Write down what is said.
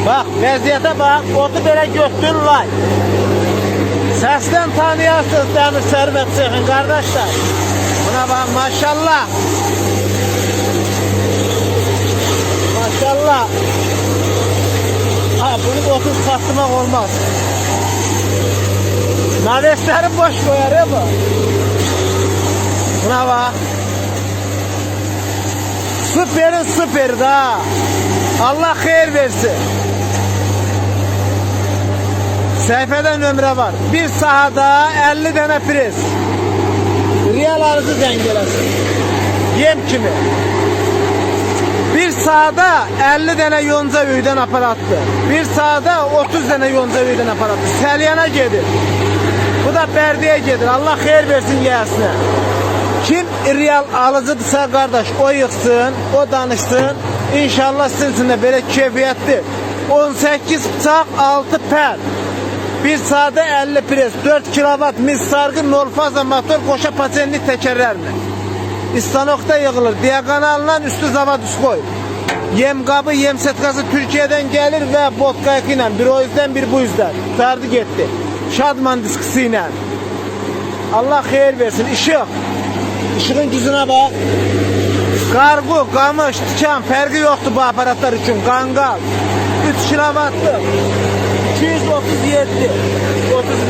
Bak vəziyyətə bak, otu belə götür lay. Səsdən tanıyarsınız Dəmir Sərvət Sexin qardaşlar. Buna bak maşallah. Maşallah. Ha, bunu 30 satmak olmaz. Navesleri boş koyar ya bu. Buna bak. Süper da. Allah hayır versin. Sayfada nömrə var. Bir sahada 50 tane pres. Real arızı dengelesin. Yem kimi. Bir sahada 50 tane yonca üyden aparattı. Bir sahada 30 tane yonca üyden aparattı. Selyana gedir. Bu da Bərdiyə gedir. Allah xeyir versin yiyəsinə. Kim real alıcıdırsa kardeş o yıksın, o danışsın. İnşallah sizin için de böyle keyfiyetli. 18 bıçak 6 per. Bir sahada 50 pres, 4 kilovat mis sargı, nol fazla motor, koşa patenlik tekerlerle. İstanok'ta yığılır. Diagonalından üstü zavad üst koy. Yem kabı, yem setkası Türkiye'den gelir ve bot kayıkıyla. Bir o yüzden bir bu yüzden. Sardı gitti. Şadman diskisiyle. Allah hayır versin. Işık. Işığın gücüne bak. Kargo, kamış, tikan farkı yoktu bu aparatlar için. Kangal. 3 kilovatlı. 237. 31.